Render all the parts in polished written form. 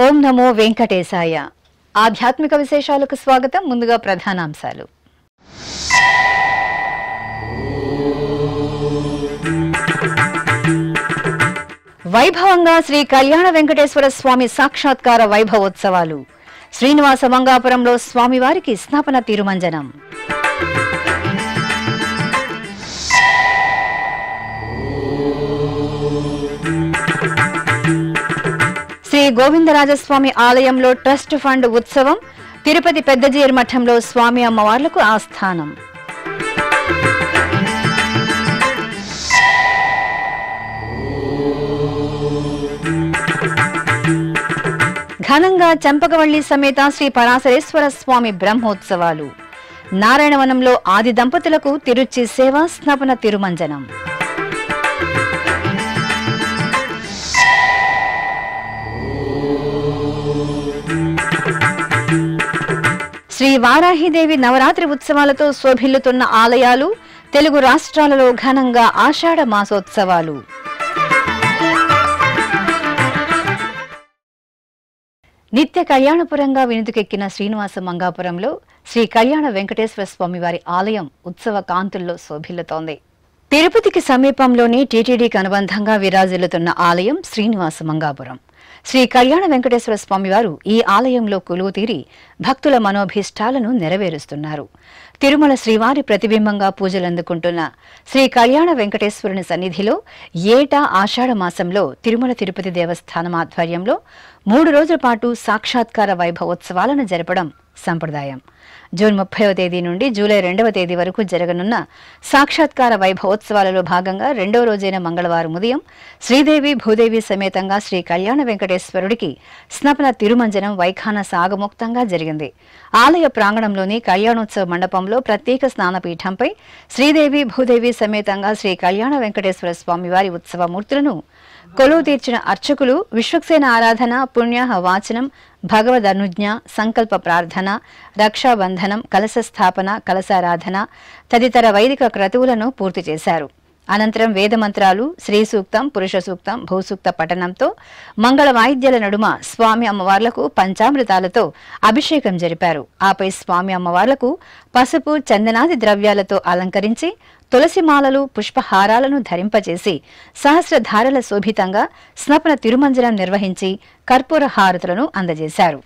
ఓం నమో వెంకటేశాయ. ఆధ్యాత్మిక విశేషాలకు స్వాగతం. ముందుగా ప్రధానాంశాలు. వైభవంగా శ్రీ కళ్యాణ వెంకటేశ్వర స్వామి సాక్షాత్కార వైభవోత్సవాలు. శ్రీనివాస మంగాపురంలో స్వామివారికి స్నాపన తిరుమంజనం. శ్రీ గోవిందరాజస్వామి ఆలయంలో ట్రస్ట్ ఫండ్ ఉత్సవం. తిరుపతి పెద్దజీయర్ మఠంలో స్వామి అమ్మవార్లకు ఆస్థానం. ఘనంగా చంపకవల్లి సమేత శ్రీ పరాశరేశ్వర స్వామి బ్రహ్మోత్సవాలు. నారాయణవనంలో ఆది దంపతులకు తిరుచి సేవ స్నాపన తిరుమంజనం. శ్రీ వారాహిదేవి నవరాత్రి ఉత్సవాలతో శోభిల్లుతున్న ఆలయాలు. తెలుగు రాష్ట్రాలలో ఘనంగా ఆషాఢ మాసోత్సవాలు. నిత్య కళ్యాణపురంగా వినుతుకెక్కిన శ్రీనివాస మంగాపురంలో శ్రీ కళ్యాణ వెంకటేశ్వర స్వామివారి ఆలయం ఉత్సవ కాంతుల్లో శోభిల్లుతోంది. తిరుపతికి సమీపంలోని టీటీడీకి అనుబంధంగా విరాజిల్లుతున్న ఆలయం శ్రీనివాస మంగాపురం. శ్రీ కళ్యాణ వెంకటేశ్వర స్వామివారు ఈ ఆలయంలో కొలువు తీరి భక్తుల మనోభీష్టాలను నెరవేరుస్తున్నారు. తిరుమల శ్రీవారి ప్రతిబింబంగా పూజలందుకుంటున్న శ్రీ కళ్యాణ వెంకటేశ్వరుని సన్నిధిలో ఏటా ఆషాఢ మాసంలో తిరుమల తిరుపతి దేవస్థానం ఆధ్వర్యంలో 3 రోజుల పాటు సాక్షాత్కార వైభవోత్సవాలను జరపడం సంప్రదాయం. జూన్ 30వ తేదీ నుండి జూలై 2వ తేదీ వరకు జరగనున్న సాక్షాత్కార వైభవోత్సవాలలో భాగంగా 2వ రోజైన మంగళవారం ఉదయం శ్రీదేవి భూదేవి సమేతంగా శ్రీ కళ్యాణ వెంకటేశ్వరుడికి స్నపన తిరుమంజనం వైఖాన సాగముక్తంగా జరిగింది. ఆలయ ప్రాంగణంలోని కళ్యాణోత్సవ మండపంలో ప్రత్యేక స్నానపీఠంపై శ్రీదేవి భూదేవి సమేతంగా శ్రీ కళ్యాణ వెంకటేశ్వర స్వామివారి ఉత్సవ మూర్తులను కొలువు తీర్చిన అర్చకులు విశ్వక్సేన ఆరాధన, పుణ్యాహ వాచనం, భగవద్ అనుజ్ఞ, సంకల్ప ప్రార్థన, రక్షాబంధనం, కలశ స్థాపన, కలశారాధన తదితర వైదిక క్రతువులను పూర్తి చేశారు. అనంతరం వేదమంత్రాలు, శ్రీ సూక్తం, పురుష సూక్తం, భూసూక్త పఠనంతో మంగళ వాయిద్యాల నడుమ స్వామి అమ్మవార్లకు పంచామృతాలతో అభిషేకం జరిపారు. ఆపై స్వామి అమ్మవార్లకు పసుపు, చందనాది ద్రవ్యాలతో అలంకరించి తులసిమాలలు, పుష్పహారాలను ధరింపచేసి సహస్రధారల శోభితంగా స్నపన తిరుమంజనం నిర్వహించి కర్పూర హారతులను అందజేశారు.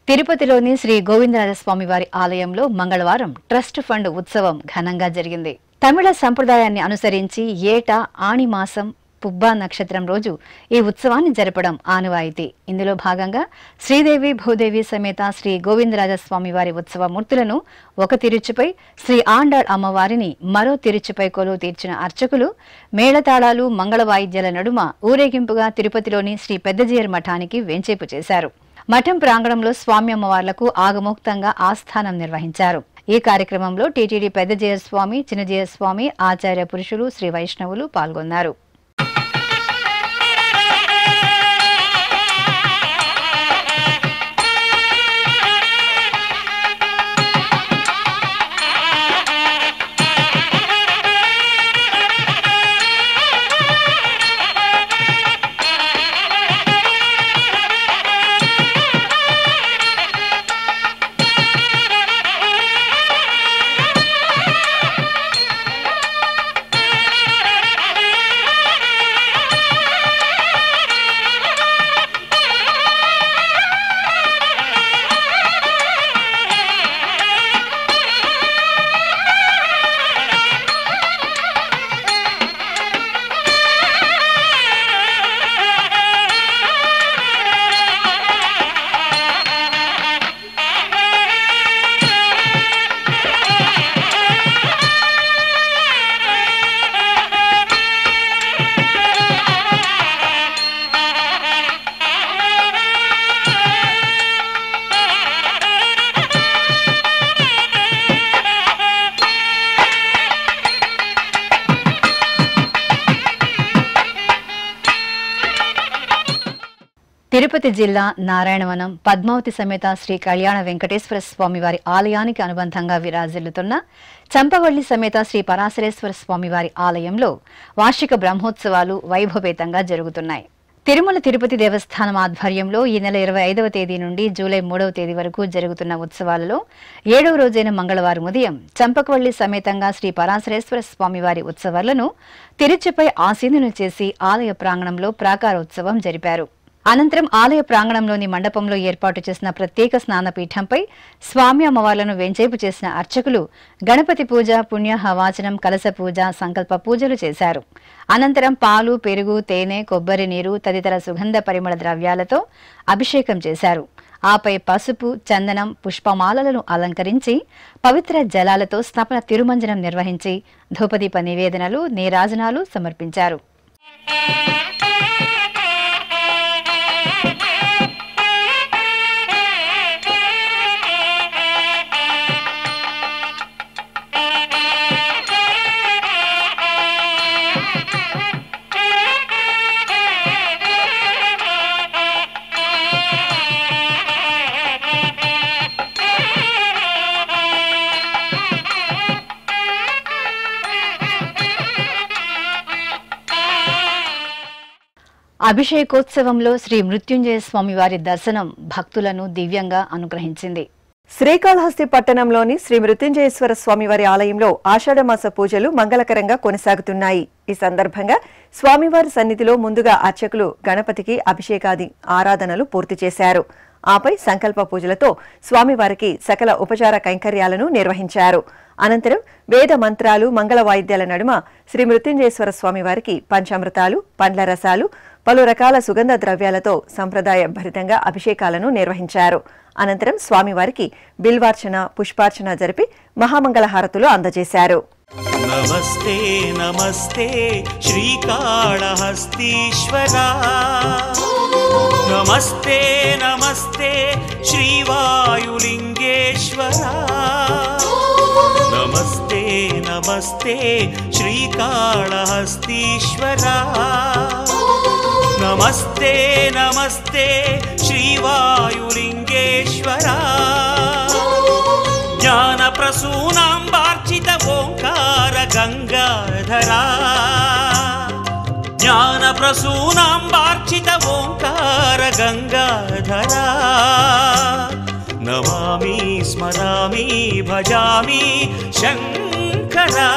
తిరుపతిలోని శ్రీ గోవిందరాజస్వామి వారి ఆలయంలో మంగళవారం ట్రస్ట్ ఫండ్ ఉత్సవం ఘనంగా జరిగింది. తమిళ సంప్రదాయాన్ని అనుసరించి ఏటా ఆణి మాసం పుబ్బా నక్షత్రం రోజు ఈ ఉత్సవాన్ని జరపడం ఆనవాయితీ. ఇందులో భాగంగా శ్రీదేవి భూదేవి సమేత శ్రీ గోవిందరాజస్వామి వారి ఉత్సవ మూర్తులను ఒక తిరుచుపై, శ్రీ ఆండాళ్ అమ్మవారిని మరో తిరుచుపై కొలువు తీర్చిన అర్చకులు మేళతాళాలు, మంగళ వాయిద్యాల నడుమ ఊరేగింపుగా తిరుపతిలోని శ్రీ పెద్దజీయర్ మఠానికి వేంచేపు చేశారు. మఠం ప్రాంగణంలో స్వామి అమ్మవార్లకు ఆగమోక్తంగా ఆస్థానం నిర్వహించారు. ఈ కార్యక్రమంలో టీటీడీ పెద్దజీయర్ స్వామి, చిన్నజీయర్ స్వామి, ఆచార్య పురుషులు, శ్రీ వైష్ణవులు పాల్గొన్నారు. తిరుపతి జిల్లా నారాయణవనం పద్మావతి సమేత శ్రీ కళ్యాణ వెంకటేశ్వర స్వామివారి ఆలయానికి అనుబంధంగా విరాజిల్లుతున్న చంపవల్లి సమేత శ్రీ పరాశరేశ్వర స్వామివారి ఆలయంలో వార్షిక బ్రహ్మోత్సవాలు వైభవేతంగా జరుగుతున్నాయి. తిరుమల తిరుపతి దేవస్థానం ఆధ్వర్యంలో ఈ నెల 25వ తేదీ నుండి జూలై 3వ తేదీ వరకు జరుగుతున్న ఉత్సవాలలో 7వ రోజైన మంగళవారం ఉదయం చంపకవల్లి సమేతంగా శ్రీ పరాశరేశ్వర స్వామివారి ఉత్సవాలను తిరుచిపై ఆసీనులు చేసి ఆలయ ప్రాంగణంలో ప్రాకారోత్సవం జరిపారు. అనంతరం ఆలయ ప్రాంగణంలోని మండపంలో ఏర్పాటు చేసిన ప్రత్యేక స్నానపీఠంపై స్వామి అమ్మవార్లను వెంచేపు చేసిన అర్చకులు గణపతి పూజ, పుణ్యహవాచనం, కలశ పూజ, సంకల్ప పూజలు చేశారు. అనంతరం పాలు, పెరుగు, తేనె, కొబ్బరి నీరు తదితర సుగంధ పరిమళ ద్రవ్యాలతో అభిషేకం చేశారు. ఆపై పసుపు, చందనం, పుష్పమాలలను అలంకరించి పవిత్ర జలాలతో స్నపన తిరుమంజనం నిర్వహించి ధూపదీప నివేదనలు, నీరాజనాలు సమర్పించారు. అభిషేకోత్సవంలో శ్రీ మృత్యుంజయ స్వామివారి దర్శనం భక్తులను దివ్యంగా అనుగ్రహించింది. శ్రీకాళహస్తి పట్టణంలోని శ్రీ మృత్యుంజయేశ్వర స్వామివారి ఆలయంలో ఆషాఢమాస పూజలు మంగళకరంగా కొనసాగుతున్నాయి. ఈ సందర్భంగా స్వామివారి సన్నిధిలో ముందుగా అర్చకులు గణపతికి అభిషేకాది ఆరాధనలు పూర్తి చేశారు. ఆపై సంకల్ప పూజలతో స్వామివారికి సకల ఉపచార కైంకర్యాలను నిర్వహించారు. అనంతరం వేద మంత్రాలు, మంగళ వాయిద్యాల నడుమ శ్రీ మృత్యుంజయేశ్వర స్వామివారికి పంచామృతాలు, పండ్ల రసాలు, పలు రకాల సుగంధ ద్రవ్యాలతో సంప్రదాయ భరితంగా అభిషేకాలను నిర్వహించారు. అనంతరం స్వామివారికి బిల్వార్చన, పుష్పార్చన జరిపి మహామంగళహారతులు అందజేశారు. నమస్తే నమస్తే శ్రీకాళహస్తీశ్వరా, నమస్తే నమస్తే శ్రీవాయులింగేశ్వరా, నమస్తే నమస్తే శ్రీకాళహస్తీశ్వరా, నమస్తే నమస్తే శ్రీవాయులింగేశ్వరా, జ్ఞాన ప్రసూనాంబార్చిత ఓంకార గంగాధరా, జ్ఞాన ప్రసూనాంబార్చిత ఓంకార గంగాధరా, నమామి స్మరామి భజామి శంకరా.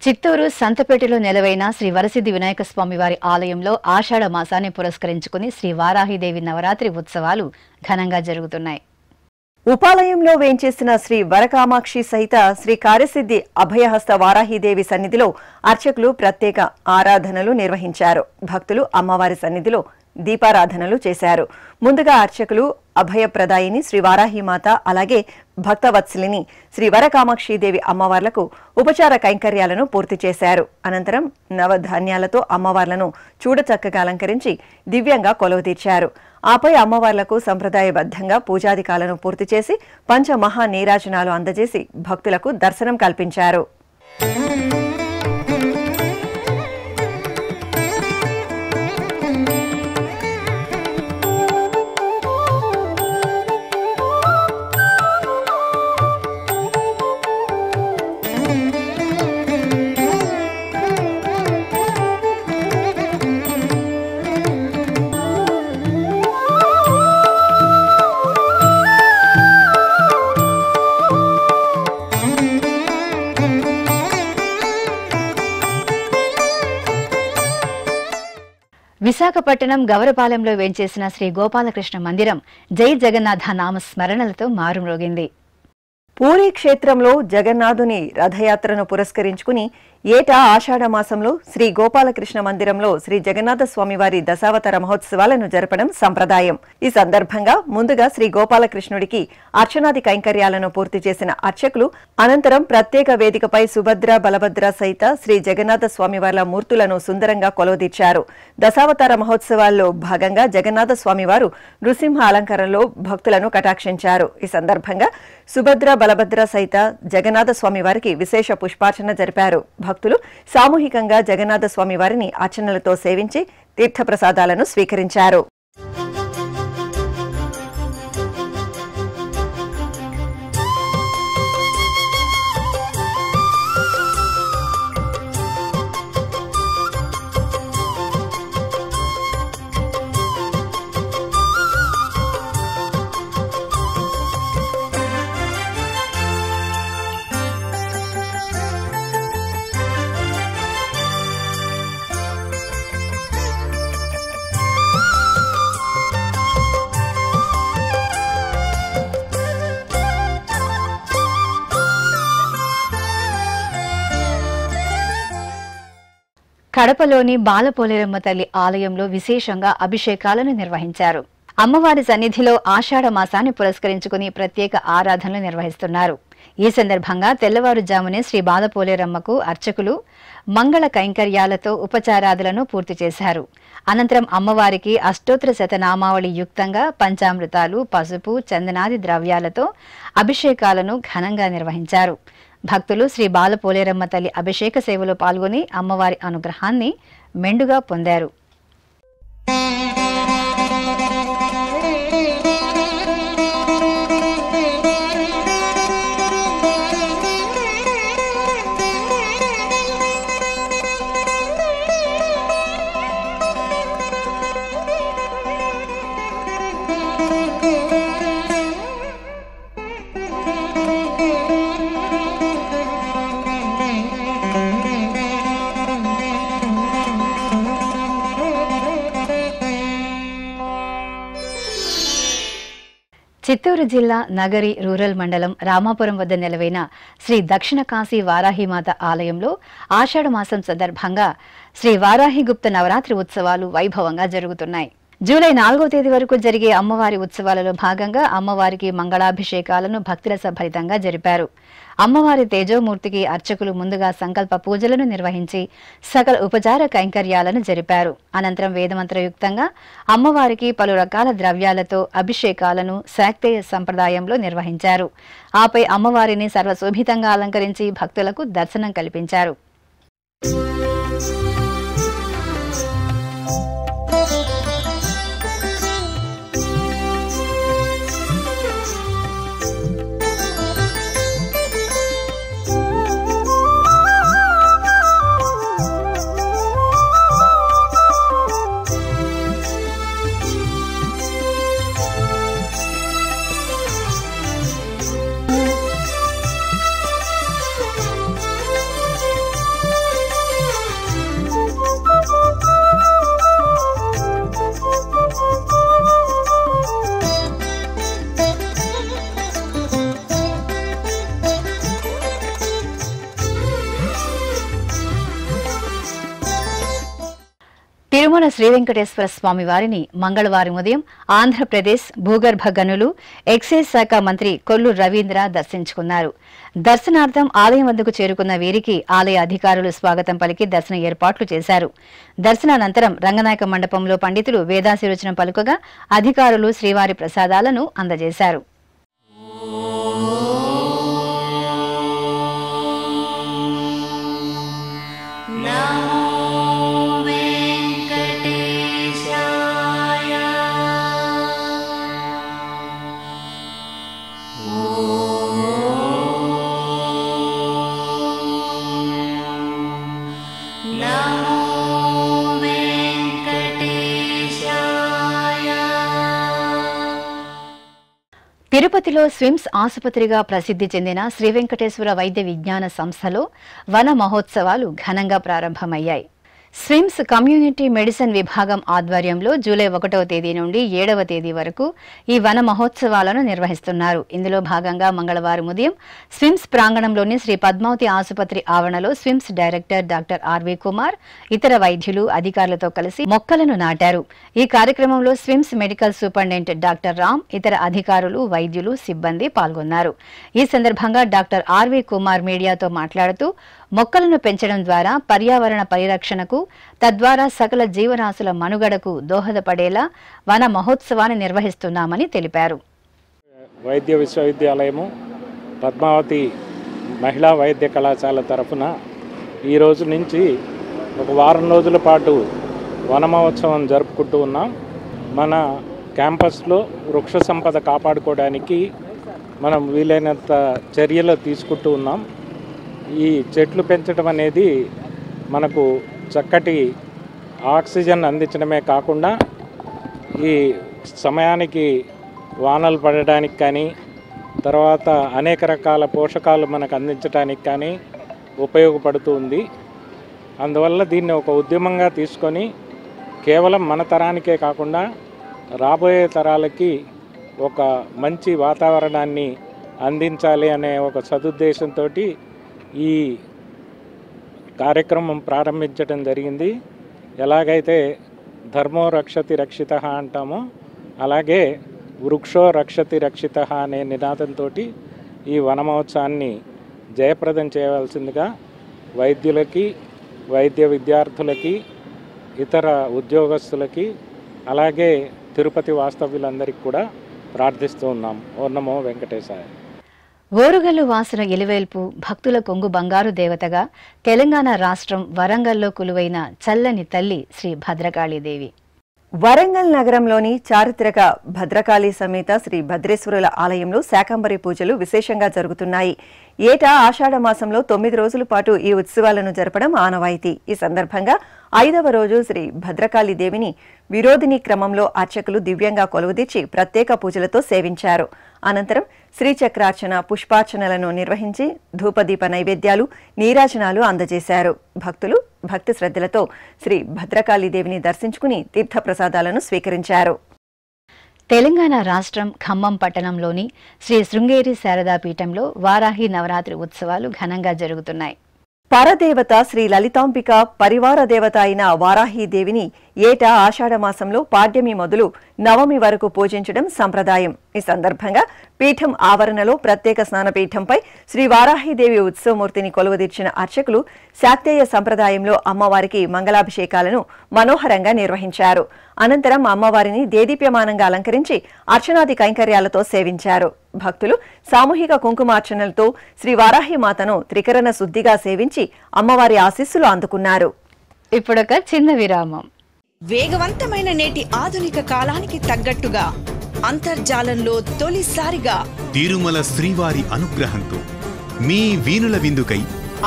చిత్తూరు సంతపేటలో నెలవైన శ్రీ వరసిద్ధి వినాయక స్వామివారి ఆలయంలో ఆషాఢ మాసాన్ని పురస్కరించుకుని శ్రీ వారాహిదేవి నవరాత్రి ఉత్సవాలు ఘనంగా జరుగుతున్నాయి. ఉపాలయంలో వేంచేసిన శ్రీ వరకామాక్షి సహిత శ్రీ కార్యసిద్ధి అభయహస్త వారాహిదేవి సన్నిధిలో అర్చకులు ప్రత్యేక ఆరాధనలు నిర్వహించారు. భక్తులు అమ్మవారి సన్నిధిలో దీపారాధనలు చేశారు. ముందుగా అర్చకులు అభయప్రదాయిని శ్రీ వారాహిమాత, అలాగే భక్తవత్సలిని శ్రీ వరకామాక్షిదేవి అమ్మవార్లకు ఉపచార కైంకర్యాలను పూర్తి చేశారు. అనంతరం నవధాన్యాలతో అమ్మవార్లను చూడచక్కగా అలంకరించి దివ్యంగా కొలువుతీర్చారు. ఆపై అమ్మవార్లకు సంప్రదాయబద్ధంగా పూజాధికాలను పూర్తి చేసి పంచమహా నీరాజనాలు అందజేసి భక్తులకు దర్శనం కల్పించారు. విశాఖపట్నం గవరపాలెంలో వేంచేసిన శ్రీ గోపాలకృష్ణ మందిరం జై జగన్నాథ నామ స్మరణలతో మారుమ్రోగింది. పూరీ క్షేత్రంలో జగన్నాథుని రథయాత్రను పురస్కరించుకుని ఏటా ఆషాఢ మాసంలో శ్రీ గోపాలకృష్ణ మందిరంలో శ్రీ జగన్నాథ స్వామివారి దశావతార మహోత్సవాలను జరపడం సంప్రదాయం. ఈ సందర్భంగా ముందుగా శ్రీ గోపాలకృష్ణుడికి అర్చనాది కైంకర్యాలను పూర్తి చేసిన అర్చకులు అనంతరం ప్రత్యేక వేదికపై సుభద్ర, బలభద్ర సహిత శ్రీ జగన్నాథ స్వామివార్ల మూర్తులను సుందరంగా కొలువుదీర్చారు. దశావతార మహోత్సవాల్లో భాగంగా జగన్నాథ స్వామివారు నృసింహ అలంకారంలో భక్తులను కటాక్షించారు. ఈ సందర్భంగా సుభద్ర, బలభద్ర సహిత జగన్నాథ స్వామివారికి విశేష పుష్పార్చన జరిపారు. భక్తులు సామూహికంగా జగన్నాథ స్వామివారిని అర్చనలతో సేవించి తీర్థప్రసాదాలను స్వీకరించారు. కడపలోని బాలపోలేరమ్మ తల్లి ఆలయంలో విశేషంగా అభిషేకాలను నిర్వహించారు. అమ్మవారి సన్నిధిలో ఆషాఢ మాసాన్ని పురస్కరించుకుని ప్రత్యేక ఆరాధనలు నిర్వహిస్తున్నారు. ఈ సందర్భంగా తెల్లవారుజామునే శ్రీ బాలపోలేరమ్మకు అర్చకులు మంగళ కైంకర్యాలతో ఉపచారాదులను పూర్తి చేశారు. అనంతరం అమ్మవారికి అష్టోత్తర శతనామావళి యుక్తంగా పంచామృతాలు, పసుపు, చందనాది ద్రవ్యాలతో అభిషేకాలను ఘనంగా నిర్వహించారు. భక్తులు శ్రీ బాలపోలేరమ్మ తల్లి అభిషేక సేవలో పాల్గొని అమ్మవారి అనుగ్రహాన్ని మెండుగా పొందారు. చిత్తూరు జిల్లా నగరి రూరల్ మండలం రామాపురం వద్ద నెలవైన శ్రీ దక్షిణ కాశీ వారాహిమాత ఆలయంలో ఆషాఢ మాసం సందర్భంగా శ్రీ వారాహిగుప్త నవరాత్రి ఉత్సవాలు వైభవంగా జరుగుతున్నాయి. జూలై 4వ తేదీ వరకు జరిగే అమ్మవారి ఉత్సవాలలో భాగంగా అమ్మవారికి మంగళాభిషేకాలను భక్తిరస భరితంగా జరిపారు. అమ్మవారి తేజోమూర్తికి అర్చకులు ముందుగా సంకల్ప పూజలను నిర్వహించి సకల ఉపచార కైంకర్యాలను జరిపారు. అనంతరం వేదమంత్రయుక్తంగా అమ్మవారికి పలు రకాల ద్రవ్యాలతో అభిషేకాలను శాక్తేయ సంప్రదాయంలో నిర్వహించారు. ఆపై అమ్మవారిని సర్వశోభితంగా అలంకరించి భక్తులకు దర్శనం కల్పించారు. తిరుమల శ్రీ వెంకటేశ్వర స్వామి వారిని మంగళవారం ఉదయం ఆంధ్రప్రదేశ్ భూగర్భ గనులు ఎక్సైజ్ శాఖ మంత్రి కొల్లు రవీంద్ర దర్శించుకున్నారు. దర్శనార్థం ఆలయం వద్దకు చేరుకున్న వీరికి ఆలయ అధికారులు స్వాగతం పలికి దర్శన ఏర్పాట్లు చేశారు. దర్శనానంతరం రంగనాయక మండపంలో పండితులు వేదాశీర్వచనం పలుకగా అధికారులు శ్రీవారి ప్రసాదాలను అందజేశారు. తిరుపతిలో స్విమ్స్ ఆసుపత్రిగా ప్రసిద్ధి చెందిన శ్రీ వెంకటేశ్వర వైద్య విజ్ఞాన సంస్థలో వన మహోత్సవాలు ఘనంగా ప్రారంభమయ్యాయి. స్విమ్స్ కమ్యూనిటీ మెడిసిన్ విభాగం ఆధ్వర్యంలో జూలై 1వ తేదీ నుండి 7వ తేదీ వరకు ఈ వన మహోత్సవాలను నిర్వహిస్తున్నారు. ఇందులో భాగంగా మంగళవారం ఉదయం స్విమ్స్ ప్రాంగణంలోని శ్రీ పద్మావతి ఆసుపత్రి ఆవరణలో SVIMS director doctor R V Kumar ఇతర వైద్యులు అధికారులతో కలిసి మొక్కలను నాటారు. ఈ కార్యక్రమంలో SVIMS medical superintendent doctor Ram, ఇతర అధికారులు, వైద్యులు, సిబ్బంది పాల్గొన్నారు. ఈ సందర్భంగా డాక్టర్ ఆర్వి కుమార్ మీడియాతో మాట్లాడుతూ మొక్కలను పెంచడం ద్వారా పర్యావరణ పరిరక్షణకు, తద్వారా సకల జీవరాశుల మనుగడకు దోహదపడేలా వన మహోత్సవాన్ని నిర్వహిస్తున్నామని తెలిపారు. వైద్య విశ్వవిద్యాలయము పద్మావతి మహిళా వైద్య కళాశాల తరఫున ఈ రోజు నుంచి ఒక వారం రోజుల పాటు వన మహోత్సవం జరుపుకుంటూ ఉన్నాం. మన క్యాంపస్లో వృక్ష సంపద కాపాడుకోవడానికి మనం వీలైనంత చర్యలు తీసుకుంటూ ఉన్నాం. ఈ చెట్లు పెంచడం అనేది మనకు చక్కటి ఆక్సిజన్ అందించడమే కాకుండా ఈ సమయానికి వానలు పడడానికి కానీ తర్వాత అనేక రకాల పోషకాలు మనకు అందించడానికి కానీ ఉపయోగపడుతూ ఉంది. అందువల్ల దీన్ని ఒక ఉద్యమంగా తీసుకొని కేవలం మన తరానికే కాకుండా రాబోయే తరాలకి ఒక మంచి వాతావరణాన్ని అందించాలి అనే ఒక సదుద్దేశంతో ఈ కార్యక్రమం ప్రారంభించడం జరిగింది. ఎలాగైతే ధర్మో రక్షతి రక్షిత అంటామో అలాగే వృక్షో రక్షతి రక్షిత అనే నినాదంతో ఈ వన మహోత్సవాన్ని జయప్రదం చేయవలసిందిగా వైద్యులకి, వైద్య విద్యార్థులకి, ఇతర ఉద్యోగస్తులకి అలాగే తిరుపతి వాస్తవ్యులందరికీ కూడా ప్రార్థిస్తూ ఉన్నాం. ఓం నమో వెంకటేశాయ. ఓరుగల్లు వాసుల ఎలివేల్పు భక్తుల కొంగు బంగారు దేవతగా తెలంగాణ రాష్ట్రం వరంగల్లో కొలువైన చల్లని తల్లి శ్రీ భద్రకాళీదేవి. వరంగల్ నగరంలోని చారిత్రక భద్రకాళి సమేత శ్రీ భద్రేశ్వరుల ఆలయంలో శాకంబరి పూజలు విశేషంగా జరుగుతున్నాయి. ఏటా ఆషాఢ మాసంలో 9 రోజుల పాటు ఈ ఉత్సవాలను జరపడం ఆనవాయితీ. ఈ సందర్భంగా 5వ రోజు శ్రీ భద్రకాళి దేవిని విరోధిని క్రమంలో అర్చకులు దివ్యంగా కొలువుదీర్చి ప్రత్యేక పూజలతో సేవించారు. అనంతరం శ్రీచక్రార్చన, పుష్పార్చనలను నిర్వహించి ధూపదీప నైవేద్యాలు, నీరాజనాలు అందజేశారు. భక్తులు భక్తి శ్రద్ధలతో శ్రీ భద్రకాళి దేవిని దర్శించుకుని తీర్థప్రసాదాలను స్వీకరించారు. తెలంగాణ రాష్ట్రం ఖమ్మం పట్టణంలోని శ్రీ శృంగేరి శారదాపీఠంలో వారాహి నవరాత్రి ఉత్సవాలు ఘనంగా జరుగుతున్నాయి. పరదేవత శ్రీ లలితాంబిక పరివార దేవత అయిన వారాహీదేవిని ఏటా ఆషాఢ మాసంలో పాడ్యమి మొదలు నవమి వరకు పూజించడం సంప్రదాయం. ఈ సందర్భంగా పీఠం ఆవరణలో ప్రత్యేక స్నానపీఠంపై శ్రీ వారాహీదేవి ఉత్సవమూర్తిని కొలువుదీర్చిన అర్చకులు శాక్తేయ సంప్రదాయంలో అమ్మవారికి మంగళాభిషేకాలను మనోహరంగా నిర్వహించారు. అనంతరం అమ్మవారిని దేదీప్యమానంగా అలంకరించి అర్చనాది కైంకర్యాలతో సేవించారు. భక్తులు సామూహిక కుంకుమార్చనలతో శ్రీ వారాహి మాతను త్రికరణ శుద్ధిగా సేవించి అమ్మవారి ఆశీస్సులు అందుకున్నారు. ఇప్పుడొక చిన్న విరామం. వేగవంతమైన నేటి ఆధునిక కాలానికి తగ్గట్టుగా అంతర్జాలంలో తొలిసారిగా తిరుమల శ్రీవారి అనుగ్రహంతో మీ వీణుల విందుకై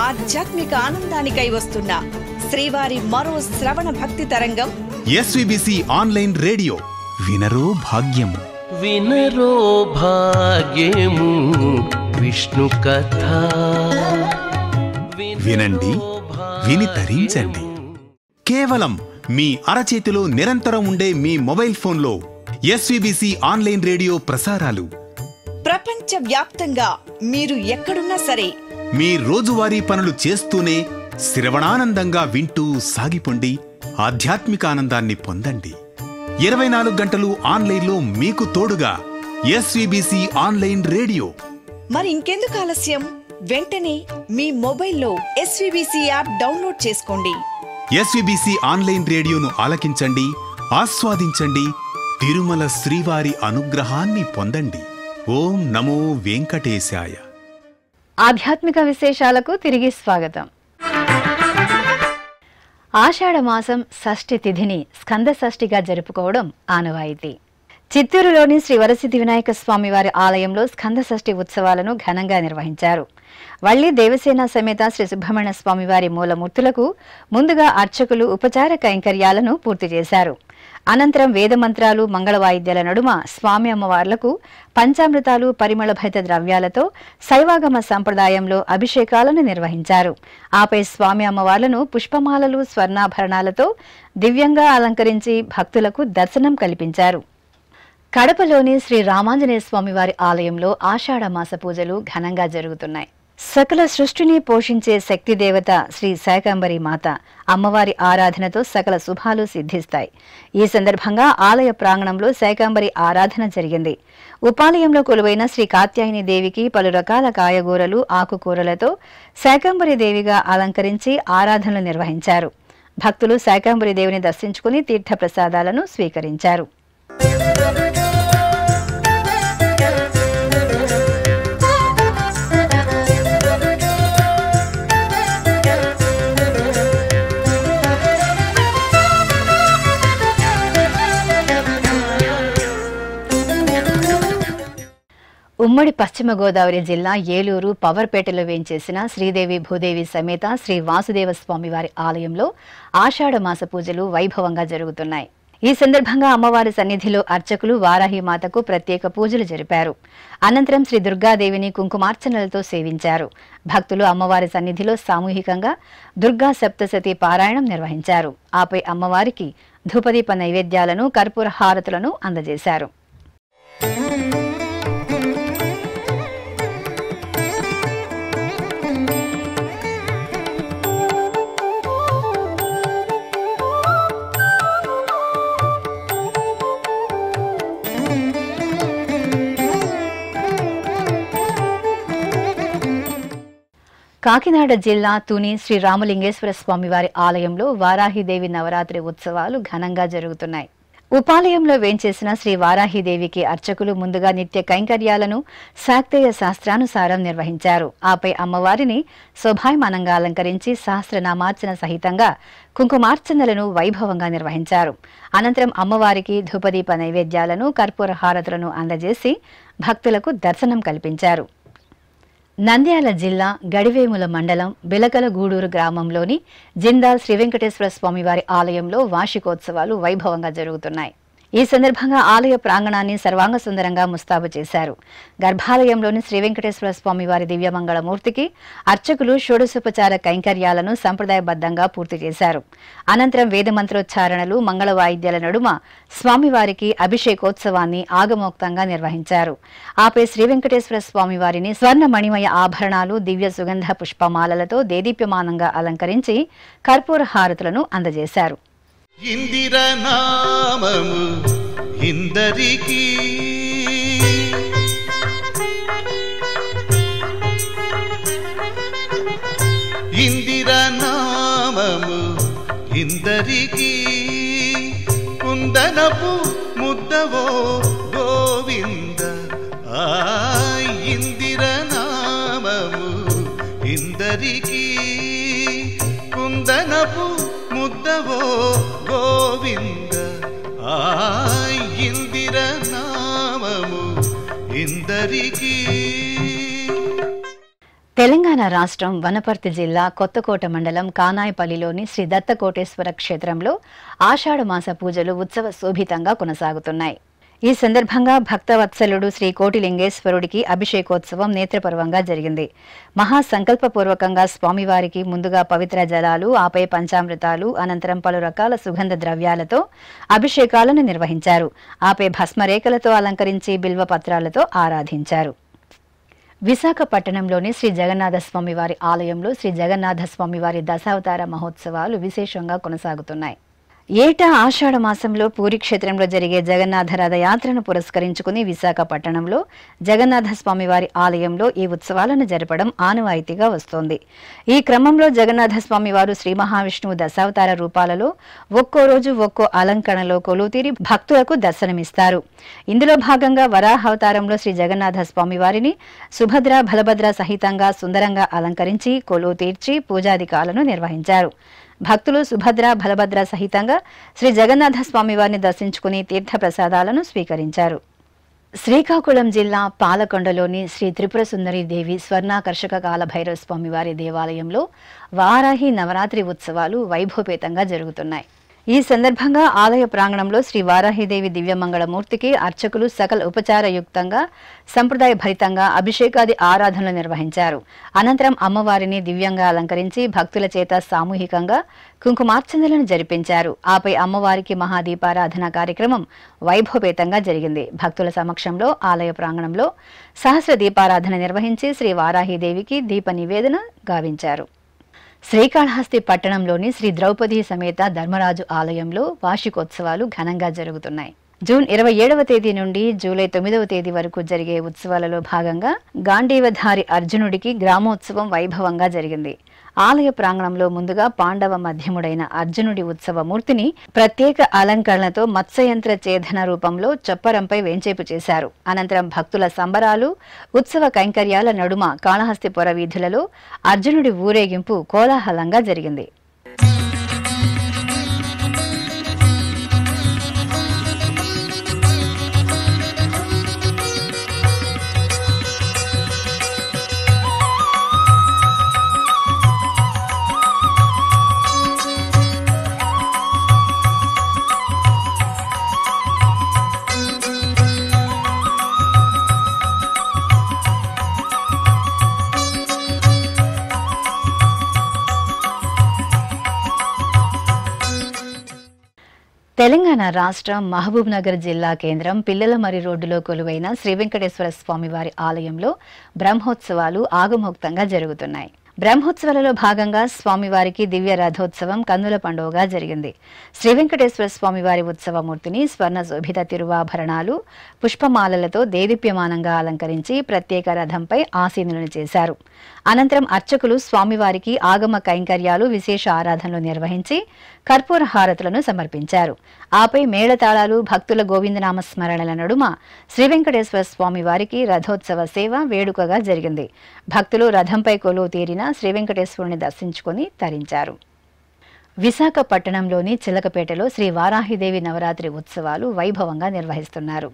ఆధ్యాత్మిక ఆనందానికై వస్తున్న శ్రీవారి మరో శ్రవణ భక్తి తరంగం ఎస్విబిసి ఆన్లైన్ రేడియో. వినరో భాగ్యము, వినరో భాగ్యము విష్ణు కథ. వినండి, విని తరించండి. కేవలం మీ అరచేతిలో నిరంతరం ఉండే మీ మొబైల్ ఫోన్లో ఎస్విబిసి ఆన్లైన్ రేడియో ప్రసారాలు ప్రపంచ వ్యాప్తంగా మీరు ఎక్కడున్నా సరే మీ రోజువారీ పనులు చేస్తూనే శ్రవణానందంగా వింటూ సాగిపోండి. ఆధ్యాత్మిక ఆనందాన్ని పొందండి. 24 గంటలు ఆన్లైన్లో మీకు తోడుగా ఎస్విబిసి ఆన్లైన్ రేడియో. మరి ఇంకెందుకు ఆలస్యం? వెంటనే మీ మొబైల్లో ఎస్విబిసి యాప్ డౌన్లోడ్ చేసుకోండి. ఎస్విబిసి ఆన్లైన్ రేడియోను ఆలకించండి, ఆస్వాదించండి. తిరుమల శ్రీవారి అనుగ్రహాన్ని పొందండి. ఓం నమో వెంకటేశాయ. ఆధ్యాత్మిక విశేషాలకు తిరిగి స్వాగతం. ఆషాఢ మాసం షష్ఠి తిథిని స్కంద షష్ఠిగా జరుపుకోవడం ఆనవాయితీ. చిత్తూరులోని శ్రీ వరసిద్ధి వినాయక స్వామి వారి ఆలయంలో స్కంద షష్ఠి ఉత్సవాలను ఘనంగా నిర్వహించారు. వల్లి దేవసేన సమేత శ్రీ సుబ్రహ్మణ్య స్వామి వారి మూలమూర్తులకు ముందుగా అర్చకులు ఉపచార కైంకర్యాలను పూర్తి చేశారు. అనంతరం వేదమంత్రాలు, మంగళ వాయిద్యాల నడుమ స్వామి అమ్మవార్లకు పంచామృతాలు, పరిమళ భైత ద్రవ్యాలతో శైవాగమ సంప్రదాయంలో అభిషేకాలను నిర్వహించారు. ఆపై స్వామి అమ్మవార్లను పుష్పమాలలు, స్వర్ణాభరణాలతో దివ్యంగా అలంకరించి భక్తులకు దర్శనం కల్పించారు. కడపలోని శ్రీ రామాంజనేయ స్వామి వారి ఆలయంలో ఆషాఢ మాస పూజలు ఘనంగా జరుగుతున్నాయి. సకల సృష్టిని పోషించే శక్తి దేవత శ్రీ శాకంబరి మాత అమ్మవారి ఆరాధనతో సకల శుభాలు సిద్ధిస్తాయి. ఈ సందర్భంగా ఆలయ ప్రాంగణంలో శాకంబరి ఆరాధన జరిగింది. ఉపాలయంలో కొలువైన శ్రీ కాత్యాయని దేవికి పలు రకాల కాయగూరలు, ఆకుకూరలతో శాకంబరి దేవిగా అలంకరించి ఆరాధనలు నిర్వహించారు. భక్తులు శాకంబరి దేవిని దర్శించుకుని తీర్థప్రసాదాలను స్వీకరించారు. ఉమ్మడి పశ్చిమ గోదావరి జిల్లా ఏలూరు పవర్పేటలో వేంచేసిన శ్రీదేవి భూదేవి సమేత శ్రీ వాసుదేవ స్వామివారి ఆలయంలో ఆషాఢ మాస పూజలు వైభవంగా జరుగుతున్నాయి. ఈ సందర్భంగా అమ్మవారి సన్నిధిలో అర్చకులు వారాహి మాతకు ప్రత్యేక పూజలు జరిపారు. అనంతరం శ్రీ దుర్గాదేవిని కుంకుమార్చనలతో సేవించారు. భక్తులు అమ్మవారి సన్నిధిలో సామూహికంగా దుర్గా సప్తశతి పారాయణం నిర్వహించారు. ఆపై అమ్మవారికి ధూపదీప నైవేద్యాలను కర్పూర హారతులను అందజేశారు. కాకినాడ జిల్లా తుని శ్రీ రామలింగేశ్వర స్వామివారి ఆలయంలో వారాహిదేవి నవరాత్రి ఉత్సవాలు ఘనంగా జరుగుతున్నాయి. ఉపాలయంలో వేంచేసిన శ్రీ వారాహిదేవికి అర్చకులు ముందుగా నిత్య కైంకర్యాలను శాక్తేయ శాస్త్రానుసారం నిర్వహించారు. ఆపై అమ్మవారిని శోభాయమానంగా అలంకరించి సహస్రనామార్చన సహితంగా కుంకుమార్చనలను వైభవంగా నిర్వహించారు. అనంతరం అమ్మవారికి ధూపదీప నైవేద్యాలను కర్పూర హారతులను అందజేసి భక్తులకు దర్శనం కల్పించారు. నంద్యాల జిల్లా గడివేముల మండలం బిలకలగూడూరు గ్రామంలోని జిందాల్ శ్రీ వెంకటేశ్వర స్వామివారి ఆలయంలో వార్షికోత్సవాలు వైభవంగా జరుగుతున్నాయి. ఈ సందర్భంగా ఆలయ ప్రాంగణాన్ని సర్వాంగ సుందరంగా ముస్తాబు చేశారు. గర్భాలయంలోని శ్రీ వెంకటేశ్వర స్వామివారి దివ్యమంగళమూర్తికి అర్చకులు షోడశోపచార కైంకర్యాలను సంప్రదాయబద్ధంగా పూర్తి చేశారు. అనంతరం వేదమంత్రోచ్చారణలు మంగళ వాయిద్యాల నడుమ స్వామివారికి అభిషేకోత్సవాన్ని ఆగమోక్తంగా నిర్వహించారు. ఆపై శ్రీ వెంకటేశ్వర స్వామివారిని స్వర్ణ మణిమయ ఆభరణాలు దివ్య సుగంధ పుష్పమాలలతో దేదీప్యమానంగా అలంకరించి కర్పూర హారతులను అందజేశారు. ఇందిర నామము ఇందరికి ఇందిర నామము ఇందరికి కుందనపు ముద్దవో గోవింద ఇందిర నామము ఇందరికి కుందనపు ముద్దవో గోవింద ఇందిర నామము ఇందరికి. తెలంగాణ రాష్ట్రం వనపర్తి జిల్లా కొత్తకోట మండలం కానాయపల్లిలోని శ్రీ దత్తకోటేశ్వర క్షేత్రంలో ఆషాఢ మాస పూజలు ఉత్సవ శోభితంగా కొనసాగుతున్నాయి. ఈ సందర్భంగా భక్తవత్సలుడు శ్రీ కోటిలింగేశ్వరుడికి అభిషేకోత్సవం నేత్రపర్వంగా జరిగింది. మహాసంకల్పపూర్వకంగా స్వామివారికి ముందుగా పవిత్ర జలాలు, ఆపై పంచామృతాలు, అనంతరం పలు రకాల సుగంధ ద్రవ్యాలతో అభిషేకాలను నిర్వహించారు. ఆపై భస్మరేఖలతో అలంకరించి బిల్వపత్రాలతో ఆరాధించారు. విశాఖపట్టణంలోని శ్రీ జగన్నాథ స్వామివారి ఆలయంలో శ్రీ జగన్నాథ స్వామివారి దశావతార మహోత్సవాలు విశేషంగా కొనసాగుతున్నాయి. ఏటా ఆషాఢ మాసంలో పూరి క్షేత్రంలో జరిగే జగన్నాథ రథయాత్రను పురస్కరించుకుని విశాఖపట్టణంలో జగన్నాథ స్వామివారి ఆలయంలో ఈ ఉత్సవాలను జరపడం ఆనవాయితీగా వస్తోంది. ఈ క్రమంలో జగన్నాథ స్వామివారు శ్రీ మహావిష్ణువు దశావతార రూపాలలో ఒక్కో రోజు ఒక్కో అలంకరణలో కొలువుతీరి భక్తులకు దర్శనమిస్తారు. ఇందులో భాగంగా వరాహావతారంలో శ్రీ జగన్నాథ స్వామివారిని సుభద్ర బలభద్ర సహితంగా సుందరంగా అలంకరించి కొలువు తీర్చి పూజాధికాలను నిర్వహించారు. భక్తులు సుభద్ర బలభద్ర సహితంగా శ్రీ జగన్నాథ స్వామివారిని దర్శించుకుని తీర్థప్రసాదాలను స్వీకరించారు. శ్రీకాకుళం జిల్లా పాలకొండలోని శ్రీ త్రిపుర సుందరి దేవి స్వర్ణాకర్షక కాలభైరవ స్వామివారి దేవాలయంలో వారాహి నవరాత్రి ఉత్సవాలు వైభవపేతంగా జరుగుతున్నాయి. ఈ సందర్భంగా ఆలయ ప్రాంగణంలో శ్రీ వారాహిదేవి దివ్యమంగళమూర్తికి అర్చకులు సకల ఉపచారయుక్తంగా సంప్రదాయ భరితంగా అభిషేకాది ఆరాధనలు నిర్వహించారు. అనంతరం అమ్మవారిని దివ్యంగా అలంకరించి భక్తుల చేత సామూహికంగా కుంకుమార్చనలను జరిపించారు. ఆపై అమ్మవారికి మహాదీపారాధన కార్యక్రమం వైభవపేతంగా జరిగింది. భక్తుల సమక్షంలో ఆలయ ప్రాంగణంలో సహస్ర దీపారాధన నిర్వహించి శ్రీ వారాహిదేవికి దీప నివేదన గావించారు. శ్రీకాళహస్తి పట్టణంలోని శ్రీ ద్రౌపది సమేత ధర్మరాజు ఆలయంలో వార్షికోత్సవాలు ఘనంగా జరుగుతున్నాయి. జూన్ 27వ తేదీ నుండి జూలై 9వ తేదీ వరకు జరిగే ఉత్సవాలలో భాగంగా గాంధీవధారి అర్జునుడికి గ్రామోత్సవం వైభవంగా జరిగింది. ఆలయ ప్రాంగణంలో ముందుగా పాండవ మధ్యముడైన అర్జునుడి ఉత్సవ మూర్తిని ప్రత్యేక అలంకరణలతో మత్స్యయంత్ర ఛేదన రూపంలో చొప్పరంపై వేంచేపు చేశారు. అనంతరం భక్తుల సంబరాలు, ఉత్సవ కైంకర్యాల నడుమ కాళహస్తిపుర వీధులలో అర్జునుడి ఊరేగింపు కోలాహలంగా జరిగింది. తెలంగాణ రాష్ట్రం మహబూబ్ నగర్ జిల్లా కేంద్రం పిల్లలమర్రి రోడ్డులో కొలువైన శ్రీ వెంకటేశ్వర స్వామివారి ఆలయంలో బ్రహ్మోత్సవాలు ఆగమోక్తంగా జరుగుతున్నాయి. బ్రహ్మోత్సవాలలో భాగంగా స్వామివారికి దివ్య రథోత్సవం కన్నుల పండుగగా జరిగింది. శ్రీ వెంకటేశ్వర స్వామివారి ఉత్సవమూర్తిని స్వర్ణ శోభిత తిరువాభరణాలు పుష్పమాలలతో దేదీప్యమానంగా అలంకరించి ప్రత్యేక రథంపై ఆసీనులను చేశారు. అనంతరం అర్చకులు స్వామివారికి ఆగమ కైంకర్యాలు విశేష ఆరాధనలు నిర్వహించి కర్పూర హారతులను సమర్పించారు. ఆపై మేళతాళాలు భక్తుల గోవిందనామ స్మరణల నడుమ శ్రీ వెంకటేశ్వర స్వామివారికి రథోత్సవ సేవ వేడుకగా జరిగింది. భక్తులు రథంపై కొలువు తీరిన శ్రీ వెంకటేశ్వరుని దర్శించుకుని తరించారు. విశాఖపట్టణంలోని చిలకపేటలో శ్రీ వారాహిదేవి నవరాత్రి ఉత్సవాలు వైభవంగా నిర్వహిస్తున్నారు.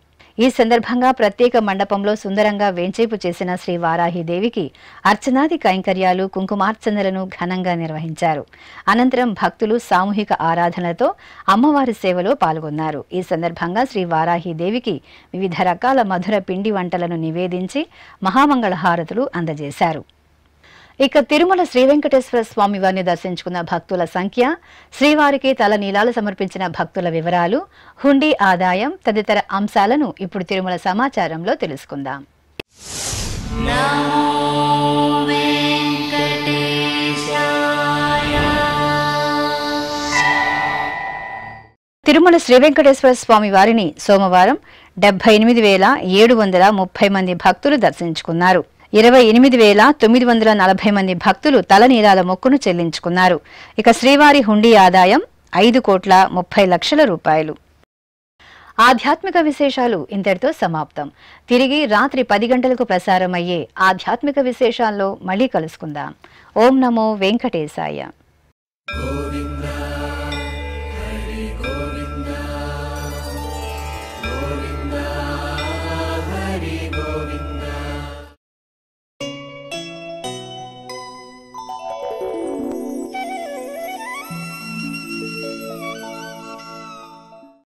ఈ సందర్భంగా ప్రత్యేక మండపంలో సుందరంగా వేంచేపు చేసిన శ్రీ వారాహిదేవికి అర్చనాది కైంకర్యాలు కుంకుమార్చనలను ఘనంగా నిర్వహించారు. అనంతరం భక్తులు సామూహిక ఆరాధనలతో అమ్మవారి సేవలో పాల్గొన్నారు. ఈ సందర్భంగా శ్రీ వారాహిదేవికి వివిధ రకాల మధుర పిండి వంటలను నివేదించి మహామంగళ హారతులు అందజేశారు. ఇక తిరుమల శ్రీ వెంకటేశ్వర స్వామి వారిని దర్శించుకున్న భక్తుల సంఖ్య, శ్రీవారికి తల నీలాలు సమర్పించిన భక్తుల వివరాలు, హుండీ ఆదాయం తదితర అంశాలను ఇప్పుడు తిరుమల సమాచారంలో తెలుసుకుందాం. తిరుమల శ్రీ వెంకటేశ్వర స్వామి వారిని సోమవారం 78,730 మంది భక్తులు దర్శించుకున్నారు. 28,940 మంది భక్తులు తలనీలాల మొక్కును చెల్లించుకున్నారు. ఇక శ్రీవారి హుండీ ఆదాయం 5,30,00,000 రూపాయలు. ఆధ్యాత్మిక విశేషాలు ఇంతటితో సమాప్తం. తిరిగి రాత్రి 10 గంటలకు ప్రసారమయ్యే ఆధ్యాత్మిక విశేషాల్లో మళ్ళీ కలుసుకుందాం. ఓం నమో వెంకటేశాయ.